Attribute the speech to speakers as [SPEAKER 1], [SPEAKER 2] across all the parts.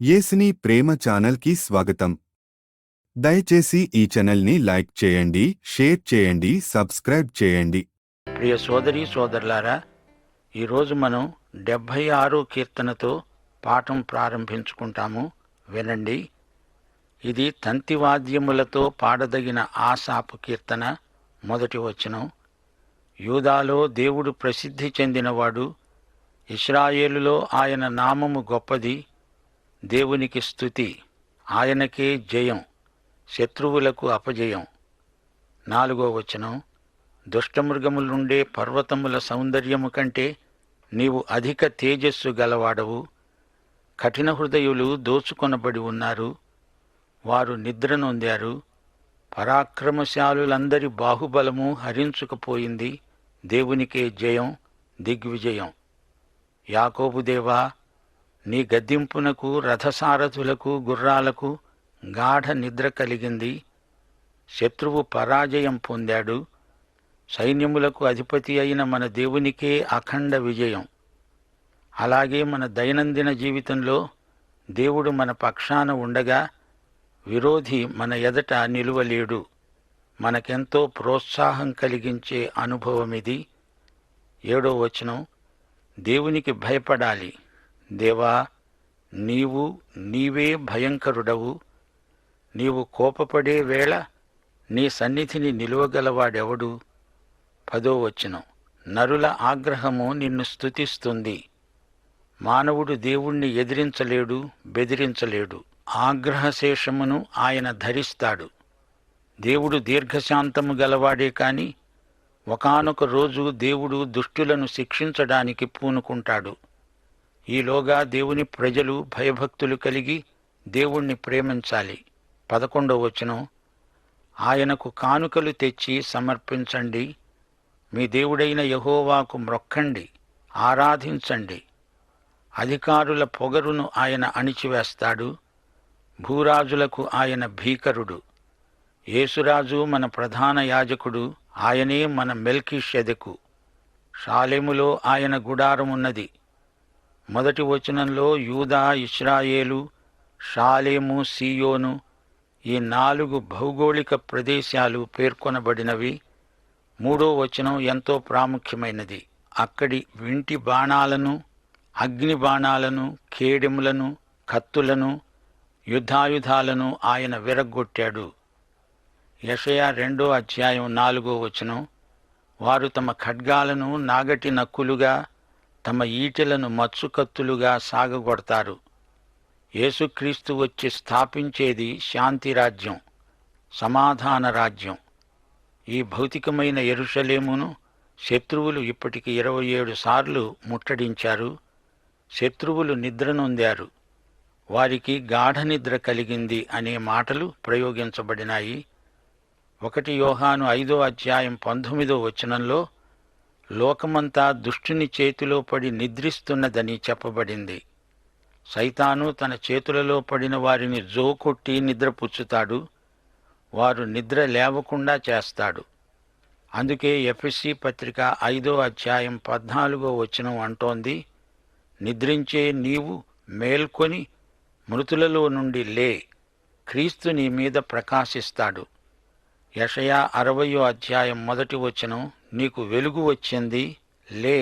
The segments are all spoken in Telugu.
[SPEAKER 1] యేసుని ప్రేమ ఛానల్కి స్వాగతం. దయచేసి ఈ ఛానల్ని లైక్ చేయండి, షేర్ చేయండి, సబ్స్క్రైబ్ చేయండి.
[SPEAKER 2] ప్రియ సోదరీ సోదరులారా, ఈరోజు మనం 76 కీర్తనతో పాఠం ప్రారంభించుకుంటాము. వినండి. ఇది తంతివాద్యములతో పాడదగిన ఆసాపు కీర్తన. మొదటి వచనం. యూదాలో దేవుడు ప్రసిద్ధి చెందినవాడు, ఇశ్రాయేలులో ఆయన నామము గొప్పది. దేవునికి స్తుతి, ఆయనకే జయం, శత్రువులకు అపజయం. 4వ వచనం. దుష్టమృగములుండే పర్వతముల సౌందర్యము కంటే నీవు అధిక తేజస్సు గలవాడవు. కఠిన హృదయులు దోచుకొనబడి ఉన్నారు, వారు నిద్ర నొందారు. పరాక్రమశాలులందరి బాహుబలము హరించుకుపోయింది. దేవునికే జయం, దిగ్విజయం. యాకోబు దేవా, నీ గద్దింపునకు రథసారథులకు గుర్రాలకు గాఢ నిద్ర కలిగింది. శత్రువు పరాజయం పొందాడు. సైన్యములకు అధిపతి అయిన మన దేవునికే అఖండ విజయం. అలాగే మన దైనందిన జీవితంలో దేవుడు మన పక్షాన ఉండగా విరోధి మన ఎదట నిలువలేడు. మనకెంతో ప్రోత్సాహం కలిగించే అనుభవమిది. 7వ వచనం. దేవునికి భయపడాలి. దేవా, నీవే భయంకరుడవు. నీవు కోపపడే వేళ నీ సన్నిధిని నిలువగలవాడెవడు? 10వ వచనం. నరుల ఆగ్రహము నిన్ను స్తుతిస్తుంది. మానవుడు దేవుణ్ణి ఎదిరించలేడు, బెదిరించలేడు. ఆగ్రహశేషమును ఆయన ధరిస్తాడు. దేవుడు దీర్ఘశాంతము గలవాడే కాని ఒకానొక రోజు దేవుడు దుష్టులను శిక్షించడానికి పూనుకుంటాడు. ఈలోగా దేవుని ప్రజలు భయభక్తులు కలిగి దేవుణ్ణి ప్రేమించాలి. 11వ వచనం. ఆయనకు కానుకలు తెచ్చి సమర్పించండి. మీ దేవుడైన యెహోవాకు మ్రొక్కండి, ఆరాధించండి. అధికారుల పొగరును ఆయన అణిచివేస్తాడు. భూరాజులకు ఆయన భీకరుడు. యేసురాజు మన ప్రధాన యాజకుడు. ఆయనే మన మెల్కీషెదెకు. షాలెములో ఆయన గుడారమున్నది. మొదటి వచనంలో యూదా, ఇశ్రాయేలు, షాలేము, సీయోను, ఈ 4 భౌగోళిక ప్రదేశాలు పేర్కొనబడినవి. 3వ వచనం ఎంతో ప్రాముఖ్యమైనది. అక్కడి వింటి బాణాలను, అగ్ని బాణాలను, కేడెములను, కత్తులను, యుద్ధాయుధాలను ఆయన విరగ్గొట్టాడు. యెషయా 2వ అధ్యాయం 4వ వచనం. వారు తమ ఖడ్గాలను నాగటి నక్కులుగా, తమ ఈటెలను మచ్చుకత్తులుగా సాగగొడతారు. యేసుక్రీస్తు వచ్చి స్థాపించేది శాంతిరాజ్యం, సమాధాన రాజ్యం. ఈ భౌతికమైన యెరూషలేమును శత్రువులు ఇప్పటికి 27 సార్లు ముట్టడించారు. శత్రువులు నిద్రనొందారు. వారికి గాఢ నిద్ర కలిగింది అనే మాటలు ప్రయోగించబడినాయి. 1 యోహాను 5వ అధ్యాయం 19వ వచనంలో లోకమంతా దుష్టుని చేతిలో పడి నిద్రిస్తున్నదని చెప్పబడింది. సైతాను తన చేతులలో పడిన వారిని జోకొట్టి నిద్రపుచ్చుతాడు. వారు నిద్ర లేవకుండా చేస్తాడు. అందుకే ఎఫెసీ పత్రిక 5వ అధ్యాయం 14వ వచనం అంటోంది, నిద్రించే నీవు మేల్కొని మృతులలో నుండి లే, క్రీస్తు నీ మీద ప్రకాశిస్తాడు. యెషయా 60వ అధ్యాయం 1వ వచనం, నీకు వెలుగు వచ్చింది, లే,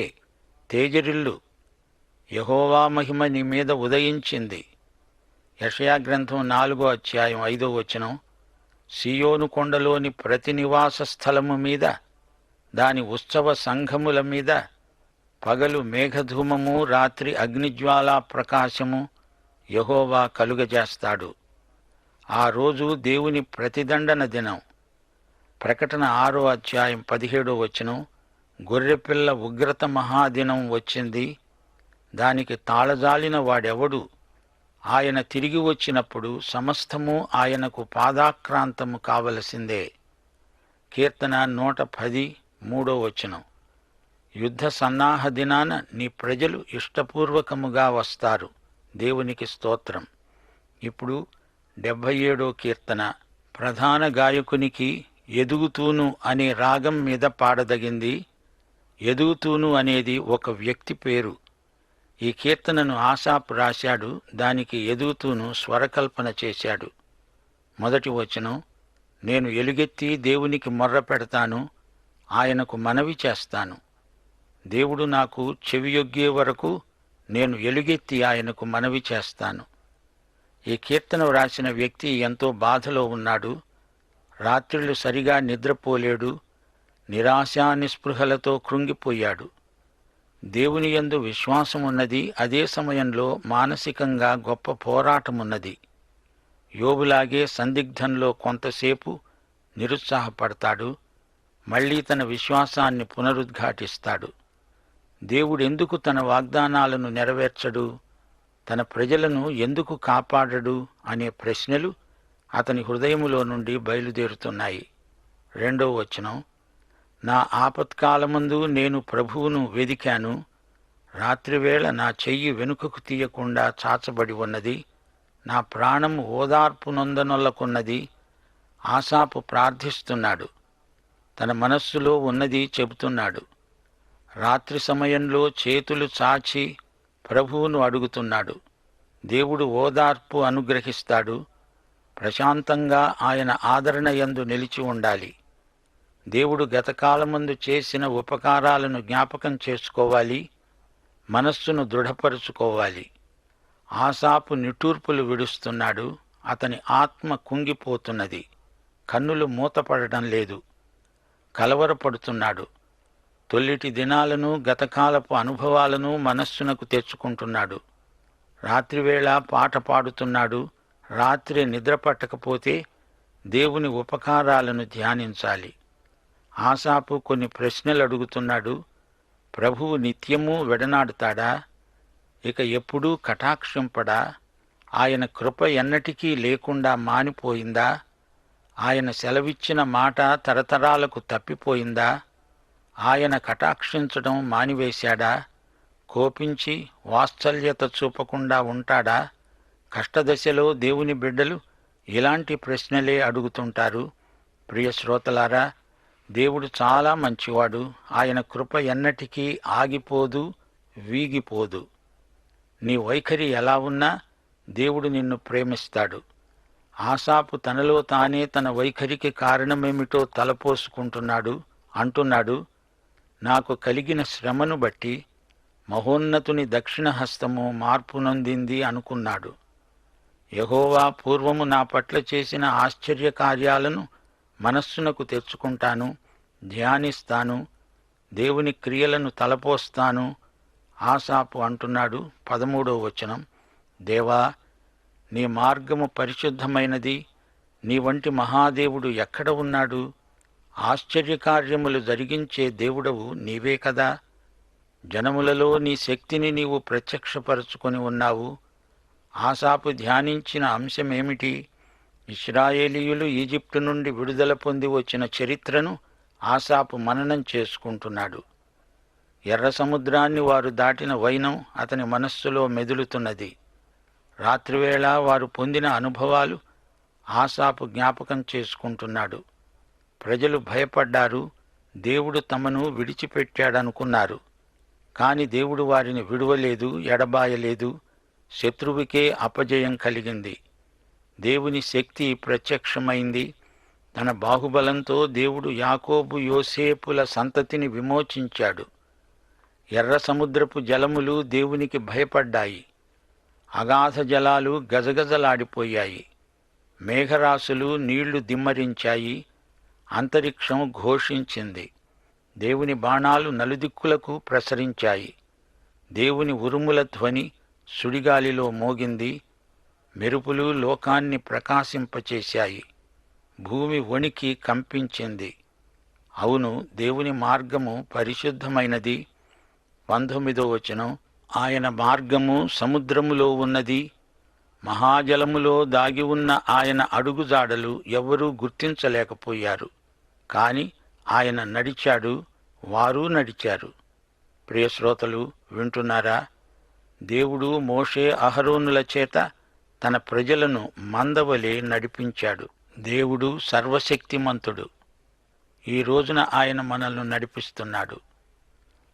[SPEAKER 2] తేజరిల్లు, యెహోవా మహిమ నీ మీద ఉదయించింది. యెషయా గ్రంథం 4వ అధ్యాయం 5వ వచనం, సీయోను కొండలోని ప్రతి నివాస స్థలము మీద, దాని ఉత్సవ సంఘముల మీద పగలు మేఘధూమము, రాత్రి అగ్నిజ్వాలా ప్రకాశము యెహోవా కలుగజేస్తాడు. ఆ రోజు దేవుని ప్రతిదండన దినం. ప్రకటన 6వ అధ్యాయం 17వ వచనం, గొర్రెపిల్ల ఉగ్రత మహాదినం వచ్చింది. దానికి తాళజాలిన వాడెవడు? ఆయన తిరిగి వచ్చినప్పుడు సమస్తము ఆయనకు పాదాక్రాంతము కావలసిందే. కీర్తన 110 3వ వచనం. యుద్ధ సన్నాహ దినాన నీ ప్రజలు ఇష్టపూర్వకముగా వస్తారు. దేవునికి స్తోత్రం. ఇప్పుడు 77వ కీర్తన. ప్రధాన గాయకునికి ఎదుగుతూను అనే రాగం మీద పాడదగింది. ఎదుగుతూను అనేది ఒక వ్యక్తి పేరు. ఈ కీర్తనను ఆసాపు రాశాడు, దానికి ఎదుగుతూను స్వరకల్పన చేశాడు. మొదటి వచనం, నేను ఎలుగెత్తి దేవునికి మొర్ర పెడతాను, ఆయనకు మనవి చేస్తాను. దేవుడు నాకు చెవియొగ్గే వరకు నేను ఎలుగెత్తి ఆయనకు మనవి చేస్తాను. ఈ కీర్తన వ్రాసిన వ్యక్తి ఎంతో బాధలో ఉన్నాడు. రాత్రిళ్ళు సరిగా నిద్రపోలేడు. నిరాశా నిస్పృహలతో కృంగిపోయాడు. దేవుని యందు విశ్వాసమున్నది, అదే సమయంలో మానసికంగా గొప్ప పోరాటమున్నది. యోబులాగే సందిగ్ధంలో కొంతసేపు నిరుత్సాహపడతాడు, మళ్లీ తన విశ్వాసాన్ని పునరుద్ఘాటిస్తాడు. దేవుడెందుకు తన వాగ్దానాలను నెరవేర్చడు, తన ప్రజలను ఎందుకు కాపాడడు అనే ప్రశ్నలు అతని హృదయములో నుండి బయలుదేరుతున్నాయి. 2వ వచనం, నా ఆపత్కాలమందు నేను ప్రభువును వెదికాను, రాత్రివేళ నా చెయ్యి వెనుకకు తీయకుండా చాచబడి ఉన్నది, నా ప్రాణము ఓదార్పు నొందనొల్లకున్నది. ఆసాపు ప్రార్థిస్తున్నాడు, తన మనస్సులో ఉన్నది చెబుతున్నాడు. రాత్రి సమయంలో చేతులు చాచి ప్రభువును అడుగుతున్నాడు. దేవుడు ఓదార్పు అనుగ్రహిస్తాడు. ప్రశాంతంగా ఆయన ఆదరణ యందు నిలిచి ఉండాలి. దేవుడు గతకాలమందు చేసిన ఉపకారాలను జ్ఞాపకం చేసుకోవాలి, మనస్సును దృఢపరుచుకోవాలి. ఆసాపు నిట్టూర్పులు విడుస్తున్నాడు. అతని ఆత్మ కుంగిపోతున్నది. కన్నులు మూతపడటం లేదు. కలవరపడుతున్నాడు. తొల్లిటి దినాలను, గతకాలపు అనుభవాలను మనస్సునకు తెచ్చుకుంటున్నాడు. రాత్రివేళ పాట పాడుతున్నాడు. రాత్రి నిద్ర పట్టకపోతే దేవుని ఉపకారాలను ధ్యానించాలి. ఆసాపు కొన్ని ప్రశ్నలు అడుగుతున్నాడు. ప్రభువు నిత్యము వెడనాడుతాడా? ఇక ఎప్పుడూ కటాక్షింపడా? ఆయన కృప ఎన్నటికీ లేకుండా మానిపోయిందా? ఆయన సెలవిచ్చిన మాట తరతరాలకు తప్పిపోయిందా? ఆయన కటాక్షించడం మానివేశాడా? కోపించి వాత్సల్యత చూపకుండా ఉంటాడా? కష్టదశలో దేవుని బిడ్డలు ఇలాంటి ప్రశ్నలే అడుగుతుంటారు. ప్రియ శ్రోతలారా, దేవుడు చాలా మంచివాడు. ఆయన కృప ఎన్నటికీ ఆగిపోదు, వీగిపోదు. నీ వైఖరి ఎలా ఉన్నా దేవుడు నిన్ను ప్రేమిస్తాడు. ఆసాపు తనలో తానే తన వైఖరికి కారణమేమిటో తలపోసుకుంటున్నాడు. అంటున్నాడు, నాకు కలిగిన శ్రమను బట్టి మహోన్నతుని దక్షిణ హస్తము మార్పు నొందింది అనుకున్నాడు. యెహోవా పూర్వము నా పట్ల చేసిన ఆశ్చర్యకార్యాలను మనస్సునకు తెచ్చుకుంటాను, ధ్యానిస్తాను, దేవుని క్రియలను తలపోస్తాను. ఆసాపు అంటున్నాడు. 13వ వచనం, దేవా, నీ మార్గము పరిశుద్ధమైనది, నీ వంటి మహాదేవుడు ఎక్కడ ఉన్నాడు? ఆశ్చర్యకార్యములు జరిగించే దేవుడవు నీవే కదా. జనములలో నీ శక్తిని నీవు ప్రత్యక్షపరచుకొని ఉన్నావు. ఆసాపు ధ్యానించిన అంశమేమిటి? ఇశ్రాయేలీయులు ఈజిప్టు నుండి విడుదల పొంది వచ్చిన చరిత్రను ఆసాపు మననం చేసుకుంటున్నాడు. ఎర్ర సముద్రాన్ని వారు దాటిన వైనం అతని మనస్సులో మెదులుతున్నది. రాత్రివేళ వారు పొందిన అనుభవాలు ఆసాపు జ్ఞాపకం చేసుకుంటున్నాడు. ప్రజలు భయపడ్డారు. దేవుడు తమను విడిచిపెట్టాడనుకున్నారు. కాని దేవుడు వారిని విడువలేదు, ఎడబాయలేదు. శత్రువుకే అపజయం కలిగింది. దేవుని శక్తి ప్రత్యక్షమైంది. తన బాహుబలంతో దేవుడు యాకోబు, యోసేపుల సంతతిని విమోచించాడు. ఎర్ర సముద్రపు జలములు దేవునికి భయపడ్డాయి. అగాధ జలాలు గజగజలాడిపోయాయి. మేఘరాశులు నీళ్లు దిమ్మరించాయి. అంతరిక్షం ఘోషించింది. దేవుని బాణాలు నలుదిక్కులకు ప్రసరించాయి. దేవుని ఉరుముల ధ్వని సుడిగాలిలో మోగింది. మెరుపులు లోకాన్ని ప్రకాశింపచేశాయి. భూమి వణికి కంపించింది. అవును, దేవుని మార్గము పరిశుద్ధమైనది. 19వ వచనం, ఆయన మార్గము సముద్రములో ఉన్నది. మహాజలములో దాగి ఉన్న ఆయన అడుగుజాడలు ఎవ్వరూ గుర్తించలేకపోయారు. కాని ఆయన నడిచాడు, వారూ నడిచారు. ప్రియశ్రోతలు వింటున్నారా? దేవుడు మోషే, అహరోనుల చేత తన ప్రజలను మందవలే నడిపించాడు. దేవుడు సర్వశక్తిమంతుడు. ఈ రోజున ఆయన మనల్ని నడిపిస్తున్నాడు.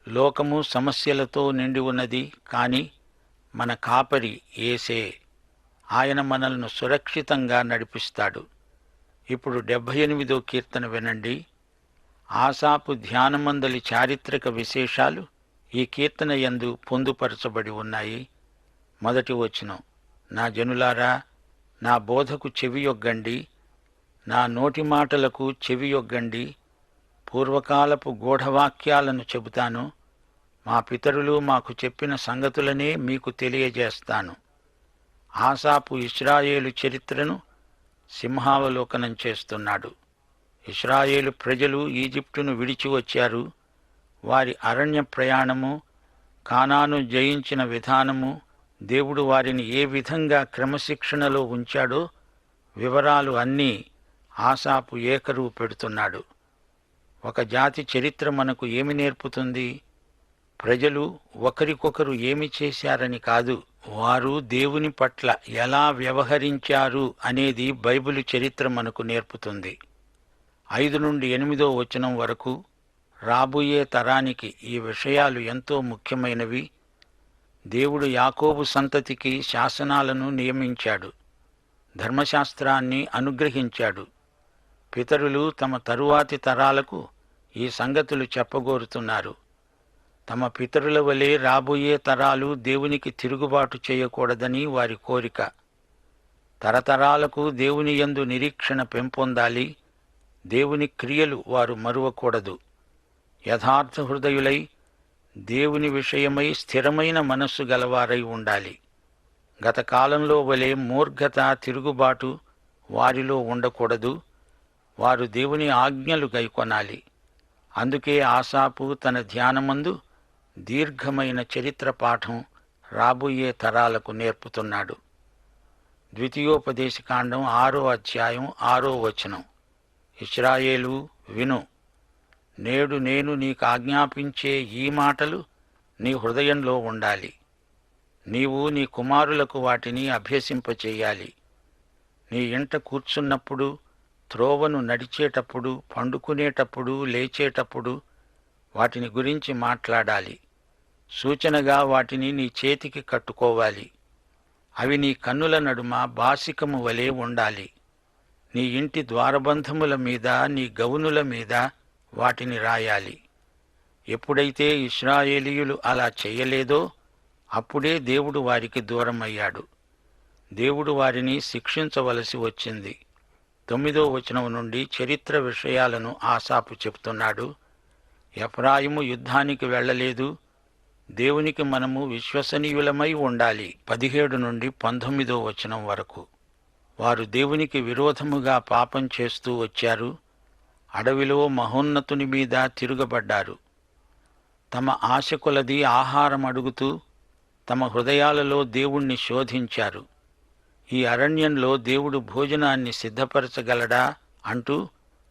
[SPEAKER 2] లోకము సమస్యలతో నిండి ఉన్నది, కాని మన కాపరి యేసే. ఆయన మనల్ని సురక్షితంగా నడిపిస్తాడు. ఇప్పుడు 78వ కీర్తన వినండి. ఆసాపు ధ్యానమందలి చారిత్రక విశేషాలు ఈ కీర్తన యందు పొందుపరచబడి ఉన్నాయి. మొదటి వచనం, నా జనులారా, నా బోధకు చెవియొగ్గండి, నా నోటి మాటలకు చెవియొగ్గండి. పూర్వకాలపు గూఢవాక్యాలను చెబుతాను. మా పితరులు మాకు చెప్పిన సంగతులనే మీకు తెలియజేస్తాను. ఆసాపు ఇశ్రాయేలు చరిత్రను సింహావలోకనం చేస్తున్నాడు. ఇశ్రాయేలు ప్రజలు ఈజిప్టును విడిచి వచ్చారు. వారి అరణ్య ప్రయాణము, కానాను జయించిన విధానము, దేవుడు వారిని ఏ విధంగా క్రమశిక్షణలో ఉంచాడో వివరాలు అన్నీ ఆసాపు ఏకరువు పెడుతున్నాడు. ఒక జాతి చరిత్ర మనకు ఏమి నేర్పుతుంది? ప్రజలు ఒకరికొకరు ఏమి చేశారని కాదు, వారు దేవుని పట్ల ఎలా వ్యవహరించారు అనేది బైబిలు చరిత్ర మనకు నేర్పుతుంది. 5 నుండి 8వ వచనం వరకు రాబోయే తరానికి ఈ విషయాలు ఎంతో ముఖ్యమైనవి. దేవుడు యాకోబు సంతతికి శాసనాలను నియమించాడు, ధర్మశాస్త్రాన్ని అనుగ్రహించాడు. పితరులు తమ తరువాతి తరాలకు ఈ సంగతులు చెప్పగోరుతున్నారు. తమ పితరుల వలె రాబోయే తరాలు దేవునికి తిరుగుబాటు చేయకూడదని వారి కోరిక. తరతరాలకు దేవుని యందు నిరీక్షణ పెంపొందాలి. దేవుని క్రియలు వారు మరువకూడదు. యథార్థ హృదయులై దేవుని విషయమై స్థిరమైన మనస్సు గలవారై ఉండాలి. గత కాలంలో వలె మూర్ఘత, తిరుగుబాటు వారిలో ఉండకూడదు. వారు దేవుని ఆజ్ఞలు గైకొనాలి. అందుకే ఆసాపు తన ధ్యానమందు దీర్ఘమైన చరిత్ర పాఠం రాబోయే తరాలకు నేర్పుతున్నాడు. ద్వితీయోపదేశకాండం 6వ అధ్యాయం 6వ వచనం, ఇశ్రాయేలు విను, నేడు నేను నీకు ఆజ్ఞాపించే ఈ మాటలు నీ హృదయంలో ఉండాలి. నీవు నీ కుమారులకు వాటిని అభ్యసింపచేయాలి. నీ ఇంట కూర్చున్నప్పుడు, త్రోవను నడిచేటప్పుడు, పండుకునేటప్పుడు, లేచేటప్పుడు వాటిని గురించి మాట్లాడాలి. సూచనగా వాటిని నీ చేతికి కట్టుకోవాలి. అవి నీ కన్నుల నడుమ బాసికము వలె ఉండాలి. నీ ఇంటి ద్వారబంధముల మీద, నీ గౌనుల మీద వాటిని రాయాలి. ఎప్పుడైతే ఇశ్రాయేలీయులు అలా చేయలేదో అప్పుడే దేవుడు వారికి దూరమయ్యాడు. దేవుడు వారిని శిక్షించవలసి వచ్చింది. 9వ వచనం నుండి చరిత్ర విషయాలను ఆసాపు చెప్తున్నాడు. ఎఫ్రాయిము యుద్ధానికి వెళ్ళలేదు. దేవునికి మనము విశ్వసనీయులమై ఉండాలి. 17 నుండి 19వ వచనం వరకు వారు దేవునికి విరోధముగా పాపం చేస్తూ వచ్చారు. అడవిలో మహోన్నతుని మీద తిరుగబడ్డారు. తమ ఆశ కొలది ఆహారం అడుగుతూ తమ హృదయాలలో దేవుణ్ణి శోధించారు. ఈ అరణ్యంలో దేవుడు భోజనాన్ని సిద్ధపరచగలడా అంటూ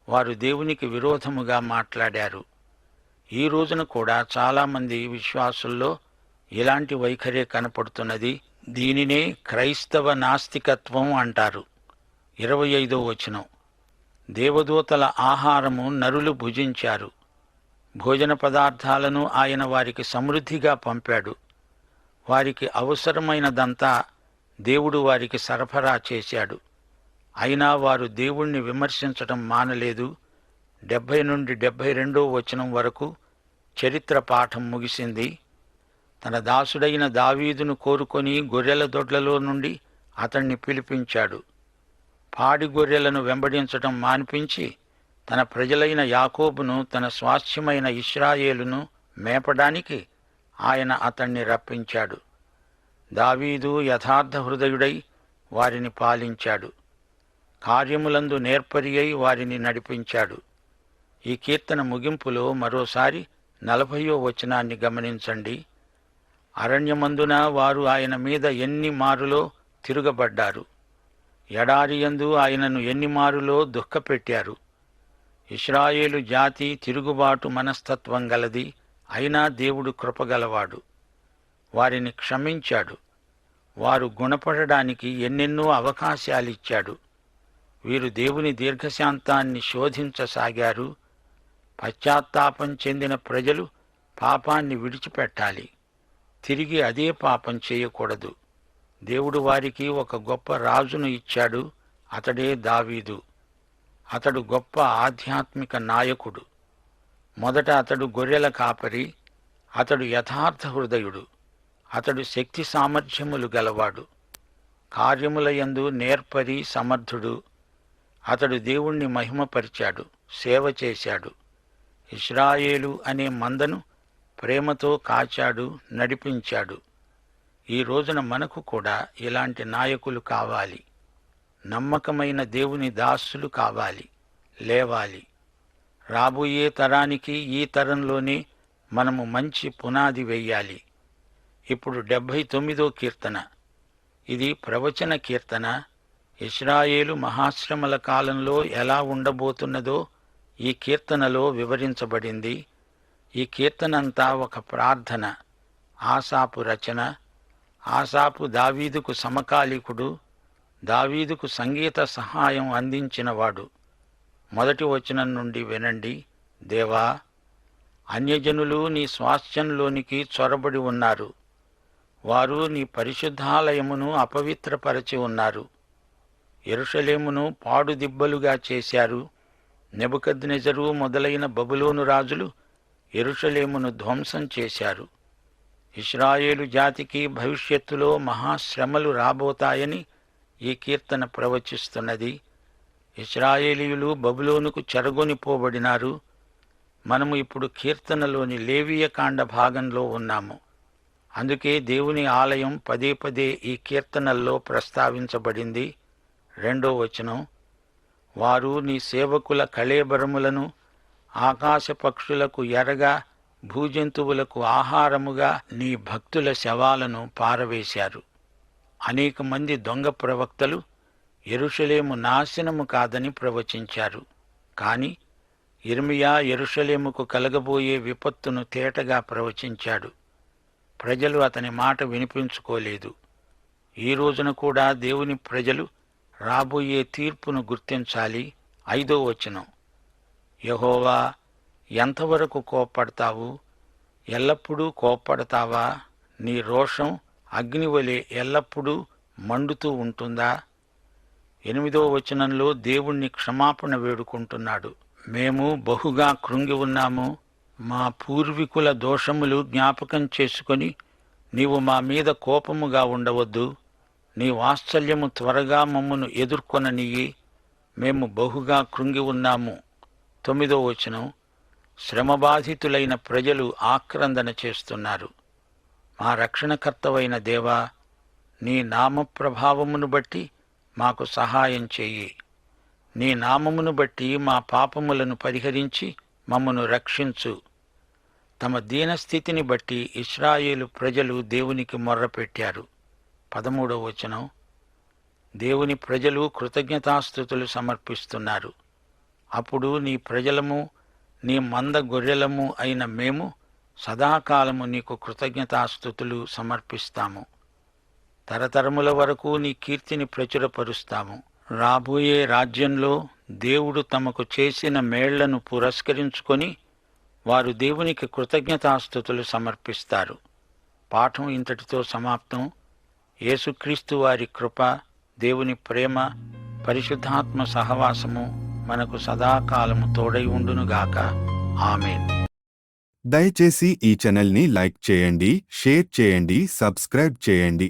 [SPEAKER 2] వారు దేవునికి విరోధముగా మాట్లాడారు. ఈ రోజున కూడా చాలామంది విశ్వాసుల్లో ఇలాంటి వైఖరే కనపడుతున్నది. దీనినే క్రైస్తవ నాస్తికత్వం అంటారు. 25వ వచనం, దేవదూతల ఆహారము నరులు భుజించారు. భోజన పదార్థాలను ఆయన వారికి సమృద్ధిగా పంపాడు. వారికి అవసరమైనదంతా దేవుడు వారికి సరఫరా చేశాడు. అయినా వారు దేవుణ్ణి విమర్శించటం మానలేదు. 70 నుండి 72వ వచనం వరకు చరిత్ర పాఠం ముగిసింది. తన దాసుడైన దావీదును కోరుకొని గొర్రెల దొడ్లలో నుండి అతణ్ణి పిలిపించాడు. పాడి గొర్రెలను వెంబడించటం మాన్పించి తన ప్రజలైన యాకోబును, తన స్వాస్థ్యమైన ఇశ్రాయేలును మేపడానికి ఆయన అతణ్ణి రప్పించాడు. దావీదు యథార్థ హృదయుడై వారిని పాలించాడు. కార్యములందు నేర్పరి అయి వారిని నడిపించాడు. ఈ కీర్తన ముగింపులో మరోసారి 40వ వచనాన్ని గమనించండి. అరణ్యమందున వారు ఆయన మీద ఎన్ని మారులో తిరుగబడ్డారు. ఎడారియందు ఆయనను ఎన్ని మారులో దుఃఖపెట్టారు. ఇశ్రాయేలు జాతి తిరుగుబాటు మనస్తత్వం గలది. అయినా దేవుడు కృపగలవాడు. వారిని క్షమించాడు. వారు గుణపడడానికి ఎన్నెన్నో అవకాశాలిచ్చాడు. వీరు దేవుని దీర్ఘశాంతాన్ని శోధించసాగారు. పశ్చాత్తాపం చెందిన ప్రజలు పాపాన్ని విడిచిపెట్టాలి. తిరిగి అదే పాపం చేయకూడదు. దేవుడు వారికి ఒక గొప్ప రాజును ఇచ్చాడు. అతడే దావీదు. అతడు గొప్ప ఆధ్యాత్మిక నాయకుడు. మొదట అతడు గొర్రెల కాపరి. అతడు యథార్థ హృదయుడు. అతడు శక్తి సామర్థ్యములు గలవాడు. కార్యములయందు నేర్పరి, సమర్థుడు. అతడు దేవుణ్ణి మహిమపరిచాడు, సేవ చేశాడు. ఇశ్రాయేలు అనే మందను ప్రేమతో కాచాడు, నడిపించాడు. ఈ రోజున మనకు కూడా ఇలాంటి నాయకులు కావాలి. నమ్మకమైన దేవుని దాసులు కావాలి, లేవాలి. రాబోయే తరానికి ఈ తరంలోనే మనము మంచి పునాది వెయ్యాలి. ఇప్పుడు 79వ కీర్తన. ఇది ప్రవచన కీర్తన. ఇశ్రాయేలు మహాశ్రమల కాలంలో ఎలా ఉండబోతున్నదో ఈ కీర్తనలో వివరించబడింది. ఈ కీర్తనంతా ఒక ప్రార్థన. ఆసాపు రచన. ఆసాపు దావీదుకు సమకాలీకుడు. దావీదుకు సంగీత సహాయం అందించినవాడు. మొదటి వచనం నుండి వినండి. దేవా, అన్యజనులు నీ స్వాస్థ్యంలోనికి చొరబడి ఉన్నారు. వారు నీ పరిశుద్ధాలయమును అపవిత్రపరచి ఉన్నారు. యెరూషలేమును పాడుదిబ్బలుగా చేశారు. నెబుకద్నెజరు మొదలైన బబులోను రాజులు యెరూషలేమును ధ్వంసం చేశారు. ఇశ్రాయేలు జాతికి భవిష్యత్తులో మహాశ్రమలు రాబోతాయని ఈ కీర్తన ప్రవచిస్తున్నది. ఇశ్రాయేలీయులు బబులోనుకు చెరగొనిపోబడినారు. మనము ఇప్పుడు కీర్తనలోని లేవీయకాండ భాగంలో ఉన్నాము. అందుకే దేవుని ఆలయం పదే పదే ఈ కీర్తనల్లో ప్రస్తావించబడింది. 2వ వచనం. వారు నీ సేవకుల కళేబరములను ఆకాశ పక్షులకు ఎరగా, భూజంతువులకు ఆహారముగా నీ భక్తుల శవాలను పారవేశారు. అనేక మంది దొంగ ప్రవక్తలు యెరూషలేము నాశనము కాదని ప్రవచించారు. కాని యిర్మీయా యెరూషలేముకు కలగబోయే విపత్తును తేటగా ప్రవచించాడు. ప్రజలు అతని మాట వినిపించుకోలేదు. ఈ రోజున కూడా దేవుని ప్రజలు రాబోయే తీర్పును గుర్తించాలి. 5వ వచనం. యెహోవా, ఎంతవరకు కోప్పడతావు? ఎల్లప్పుడూ కోప్పడతావా? నీ రోషం అగ్నివలె ఎల్లప్పుడూ మండుతూ ఉంటుందా? 8వ వచనంలో దేవుణ్ణి క్షమాపణ వేడుకుంటున్నాడు. మేము బహుగా కృంగి ఉన్నాము. మా పూర్వీకుల దోషములు జ్ఞాపకం చేసుకొని నీవు మా మీద కోపముగా ఉండవద్దు. నీ వాత్సల్యము త్వరగా మమ్మను ఎదుర్కొననియ్యి. మేము బహుగా కృంగి ఉన్నాము. 9వ వచనం. శ్రమబాధితులైన ప్రజలు ఆక్రందన చేస్తున్నారు. మా రక్షణకర్తవైన దేవా, నీ నామప్రభావమును బట్టి మాకు సహాయం చెయ్యి. నీ నామమును బట్టి మా పాపములను పరిహరించి మమ్మను రక్షించు. తమ దీనస్థితిని బట్టి ఇశ్రాయేలు ప్రజలు దేవునికి మొర్రపెట్టారు. 13వ వచనం. దేవుని ప్రజలు కృతజ్ఞతాస్తుతులు సమర్పిస్తున్నారు. అప్పుడు నీ ప్రజలము, నీ మంద గొర్రెలము అయిన మేము సదాకాలము నీకు కృతజ్ఞతాస్తుతులు సమర్పిస్తాము. తరతరముల వరకు నీ కీర్తిని ప్రచురపరుస్తాము. రాబోయే రాజ్యంలో దేవుడు తమకు చేసిన మేళ్లను పురస్కరించుకొని వారు దేవునికి కృతజ్ఞతాస్తుతులు సమర్పిస్తారు. పాఠం ఇంతటితో సమాప్తం. యేసుక్రీస్తు వారి కృప, దేవుని ప్రేమ, పరిశుద్ధాత్మ సహవాసము మనకు సదాకాలము తోడై ఉండునుగాక. ఆమేన్.
[SPEAKER 1] దయచేసి ఈ ఛానల్ని లైక్ చేయండి, షేర్ చేయండి, సబ్స్క్రైబ్ చేయండి.